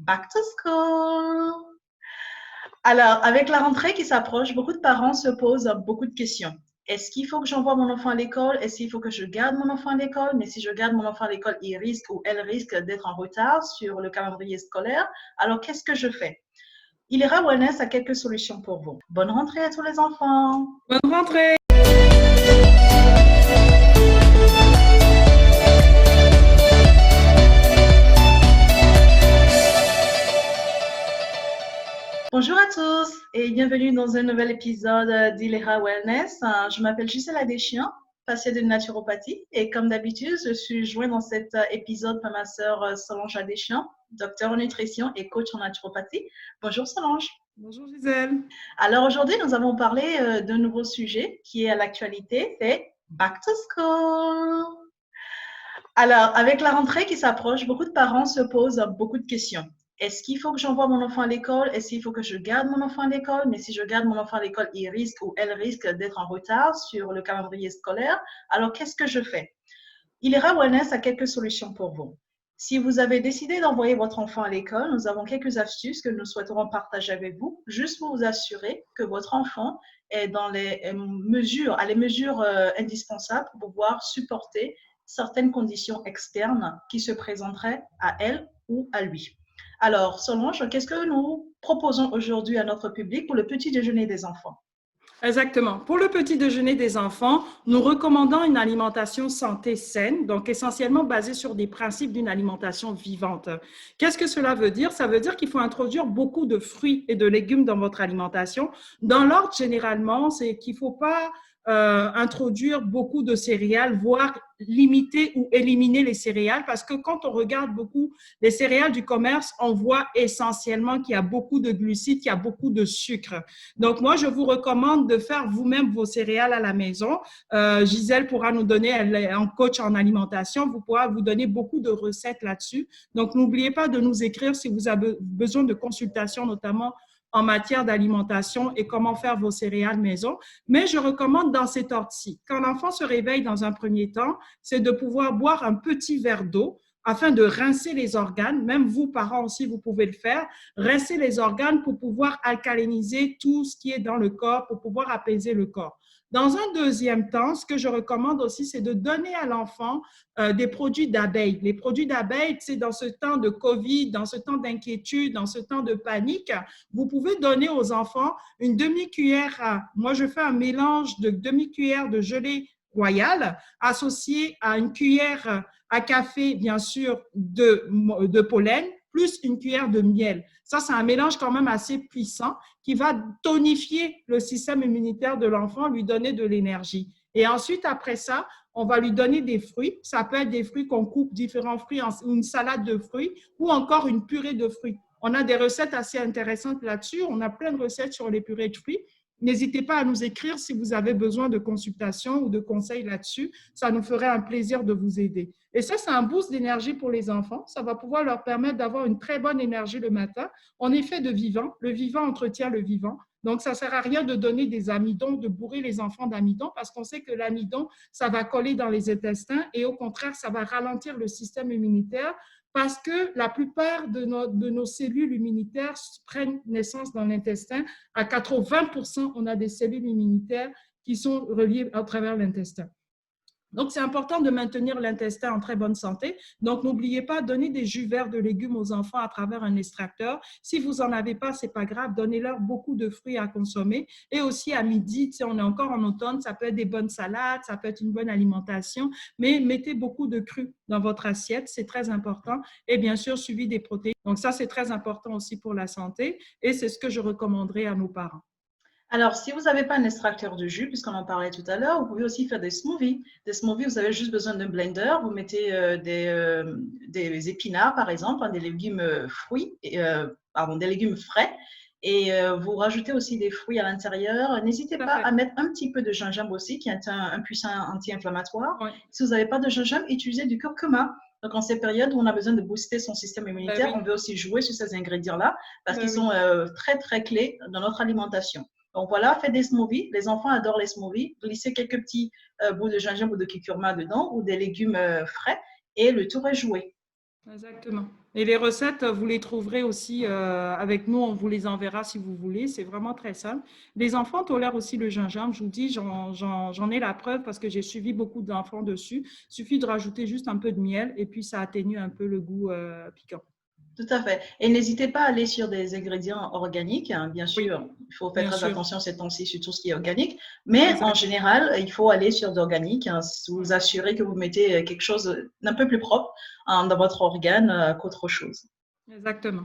Back to school. Alors, avec la rentrée qui s'approche, beaucoup de parents se posent beaucoup de questions. Est-ce qu'il faut que j'envoie mon enfant à l'école? Est-ce qu'il faut que je garde mon enfant à l'école? Mais si je garde mon enfant à l'école, il risque ou elle risque d'être en retard sur le calendrier scolaire. Alors, qu'est-ce que je fais? Ilera Wellness a quelques solutions pour vous. Bonne rentrée à tous les enfants. Bonne rentrée! Bonjour à tous et bienvenue dans un nouvel épisode d'Ilera Wellness. Je m'appelle Gisela Deschamps, patiente de naturopathie, et comme d'habitude, je suis jointe dans cet épisode par ma sœur Solange Deschamps, docteur en nutrition et coach en naturopathie. Bonjour Solange. Bonjour Gisèle. Alors aujourd'hui, nous allons parler d'un nouveau sujet qui est à l'actualité, c'est Back to School. Alors, avec la rentrée qui s'approche, beaucoup de parents se posent beaucoup de questions. Est-ce qu'il faut que j'envoie mon enfant à l'école? Est-ce qu'il faut que je garde mon enfant à l'école? Mais si je garde mon enfant à l'école, il risque ou elle risque d'être en retard sur le calendrier scolaire. Alors, qu'est-ce que je fais? Ilera Wellness a quelques solutions pour vous. Si vous avez décidé d'envoyer votre enfant à l'école, nous avons quelques astuces que nous souhaiterons partager avec vous, juste pour vous assurer que votre enfant est dans les mesures indispensables pour pouvoir supporter certaines conditions externes qui se présenteraient à elle ou à lui. Alors, Solange, qu'est-ce que nous proposons aujourd'hui à notre public pour le petit déjeuner des enfants? Exactement. Pour le petit déjeuner des enfants, nous recommandons une alimentation santé saine, donc essentiellement basée sur des principes d'une alimentation vivante. Qu'est-ce que cela veut dire? Ça veut dire qu'il faut introduire beaucoup de fruits et de légumes dans votre alimentation. Dans l'ordre, généralement, c'est qu'il ne faut pas introduire beaucoup de céréales, voire limiter ou éliminer les céréales, parce que quand on regarde beaucoup les céréales du commerce, on voit essentiellement qu'il y a beaucoup de glucides, qu'il y a beaucoup de sucre. Donc, moi, je vous recommande de faire vous-même vos céréales à la maison. Gisèle pourra nous donner, elle est en coach en alimentation, vous pourra vous donner beaucoup de recettes là-dessus. Donc, n'oubliez pas de nous écrire si vous avez besoin de consultations, notamment en matière d'alimentation et comment faire vos céréales maison. Mais je recommande dans cet ordre-ci. Quand l'enfant se réveille dans un premier temps, c'est de pouvoir boire un petit verre d'eau afin de rincer les organes. Même vous, parents aussi, vous pouvez le faire. Rincer les organes pour pouvoir alcaliniser tout ce qui est dans le corps, pour pouvoir apaiser le corps. Dans un deuxième temps, ce que je recommande aussi, c'est de donner à l'enfant des produits d'abeilles. Les produits d'abeilles, c'est dans ce temps de COVID, dans ce temps d'inquiétude, dans ce temps de panique, vous pouvez donner aux enfants une demi-cuillère. Moi, je fais un mélange de demi-cuillère de gelée royale associé à une cuillère à café, bien sûr, de pollen, plus une cuillère de miel. Ça, c'est un mélange quand même assez puissant qui va tonifier le système immunitaire de l'enfant, lui donner de l'énergie. Et ensuite, après ça, on va lui donner des fruits. Ça peut être des fruits qu'on coupe, différents fruits, une salade de fruits ou encore une purée de fruits. On a des recettes assez intéressantes là-dessus. On a plein de recettes sur les purées de fruits. N'hésitez pas à nous écrire si vous avez besoin de consultations ou de conseils là-dessus. Ça nous ferait un plaisir de vous aider. Et ça, c'est un boost d'énergie pour les enfants. Ça va pouvoir leur permettre d'avoir une très bonne énergie le matin. On est fait de vivant. Le vivant entretient le vivant. Donc, ça ne sert à rien de donner des amidons, de bourrer les enfants d'amidon, parce qu'on sait que l'amidon, ça va coller dans les intestins et au contraire, ça va ralentir le système immunitaire parce que la plupart de nos cellules immunitaires prennent naissance dans l'intestin. À 80%, on a des cellules immunitaires qui sont reliées à travers l'intestin. Donc, c'est important de maintenir l'intestin en très bonne santé. Donc, n'oubliez pas, donner des jus verts de légumes aux enfants à travers un extracteur. Si vous n'en avez pas, ce n'est pas grave. Donnez-leur beaucoup de fruits à consommer. Et aussi, à midi, on est encore en automne, ça peut être des bonnes salades, ça peut être une bonne alimentation, mais mettez beaucoup de cru dans votre assiette, c'est très important. Et bien sûr, suivi des protéines. Donc, ça, c'est très important aussi pour la santé. Et c'est ce que je recommanderais à nos parents. Alors, si vous n'avez pas un extracteur de jus, puisqu'on en parlait tout à l'heure, vous pouvez aussi faire des smoothies. Des smoothies, vous avez juste besoin d'un blender. Vous mettez des épinards, par exemple, des légumes des légumes frais, et vous rajoutez aussi des fruits à l'intérieur. N'hésitez pas à mettre un petit peu de gingembre aussi, qui est un puissant anti-inflammatoire. Oui. Si vous n'avez pas de gingembre, utilisez du curcuma. Donc, en ces périodes où on a besoin de booster son système immunitaire, on veut aussi jouer sur ces ingrédients-là parce qu'ils sont très, très clés dans notre alimentation. Donc voilà, faites des smoothies. Les enfants adorent les smoothies. Glissez quelques petits bouts de gingembre ou de curcuma dedans ou des légumes frais et le tour est joué. Exactement. Et les recettes, vous les trouverez aussi avec nous, on vous les enverra si vous voulez. C'est vraiment très simple. Les enfants tolèrent aussi le gingembre. Je vous dis, j'en ai la preuve parce que j'ai suivi beaucoup d'enfants dessus. Il suffit de rajouter juste un peu de miel et puis ça atténue un peu le goût piquant. Tout à fait. Et n'hésitez pas à aller sur des ingrédients organiques, hein. Bien Oui, sûr, il faut faire bien très sûr. attention ces temps-ci sur tout ce qui est organique. Mais en Exact. général, il faut aller sur d'organique, hein. Vous assurez que vous mettez quelque chose d'un peu plus propre, hein, dans votre organe qu'autre chose. Exactement.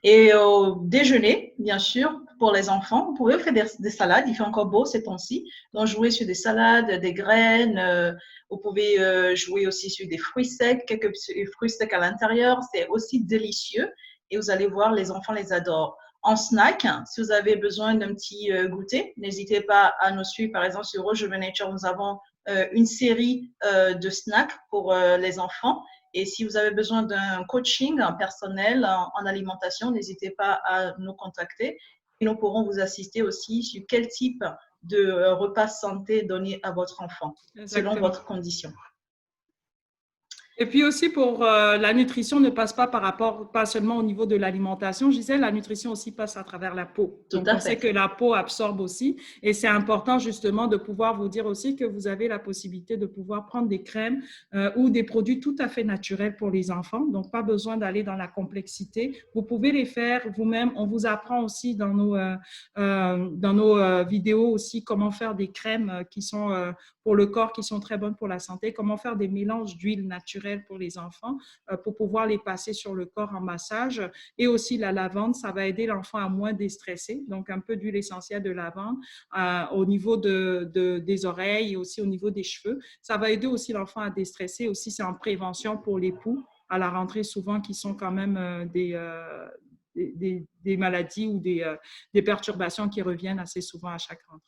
Et au déjeuner, bien sûr, pour les enfants, vous pouvez faire des salades. Il fait encore beau ces temps-ci. Donc, jouer sur des salades, des graines. Vous pouvez jouer aussi sur des fruits secs, quelques fruits secs à l'intérieur. C'est aussi délicieux. Et vous allez voir, les enfants les adorent. En snack, si vous avez besoin d'un petit goûter, n'hésitez pas à nous suivre. Par exemple, sur Rose Nature, nous avons une série de snacks pour les enfants. Et si vous avez besoin d'un coaching personnel en alimentation, n'hésitez pas à nous contacter et nous pourrons vous assister aussi sur quel type de repas santé donner à votre enfant selon Exactement. votre condition. Et puis aussi pour la nutrition ne passe pas par rapport, pas seulement au niveau de l'alimentation. Je disais, la nutrition aussi passe à travers la peau. Tout Donc, à on sait fait. que la peau absorbe aussi. Et c'est important justement de pouvoir vous dire aussi que vous avez la possibilité de pouvoir prendre des crèmes ou des produits tout à fait naturels pour les enfants. Donc, pas besoin d'aller dans la complexité. Vous pouvez les faire vous-même. On vous apprend aussi dans nos vidéos aussi comment faire des crèmes qui sont pour le corps, qui sont très bonnes pour la santé, comment faire des mélanges d'huile naturelle pour les enfants, pour pouvoir les passer sur le corps en massage. Et aussi la lavande, ça va aider l'enfant à moins déstresser. Donc, un peu d'huile essentielle de lavande au niveau des oreilles et aussi au niveau des cheveux. Ça va aider aussi l'enfant à déstresser. Aussi, c'est en prévention pour l'époux à la rentrée souvent qui sont quand même des maladies ou des perturbations qui reviennent assez souvent à chaque rentrée.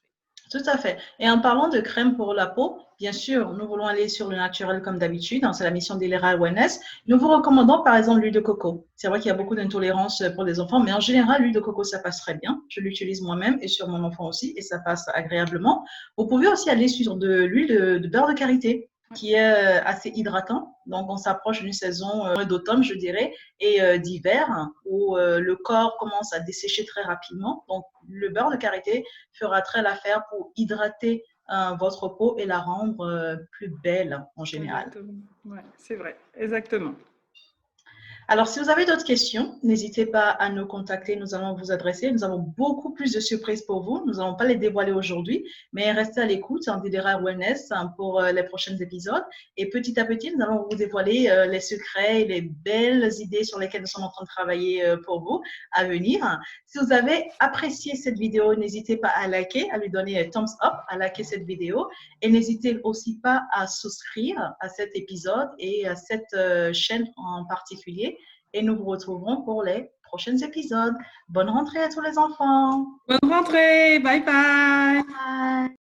Tout à fait. Et en parlant de crème pour la peau, bien sûr, nous voulons aller sur le naturel comme d'habitude. C'est la mission d'Elera Wellness. Nous vous recommandons par exemple l'huile de coco. C'est vrai qu'il y a beaucoup d'intolérance pour les enfants, mais en général, l'huile de coco, ça passe très bien. Je l'utilise moi-même et sur mon enfant aussi, et ça passe agréablement. Vous pouvez aussi aller sur de l'huile de beurre de karité, qui est assez hydratant. Donc, on s'approche d'une saison d'automne, je dirais, et d'hiver, où le corps commence à dessécher très rapidement. Donc, le beurre de karité fera très l'affaire pour hydrater votre peau et la rendre plus belle en général. Exactement. Ouais, c'est vrai. Exactement. Alors, si vous avez d'autres questions, n'hésitez pas à nous contacter. Nous allons vous adresser. Nous avons beaucoup plus de surprises pour vous. Nous n'allons pas les dévoiler aujourd'hui, mais restez à l'écoute en DDR Wellness pour les prochains épisodes. Et petit à petit, nous allons vous dévoiler les secrets et les belles idées sur lesquelles nous sommes en train de travailler pour vous à venir. Si vous avez apprécié cette vidéo, n'hésitez pas à liker, à lui donner un thumbs up, à liker cette vidéo. Et n'hésitez aussi pas à souscrire à cet épisode et à cette chaîne en particulier. Et nous vous retrouverons pour les prochains épisodes. Bonne rentrée à tous les enfants. Bonne rentrée. Bye bye. Bye.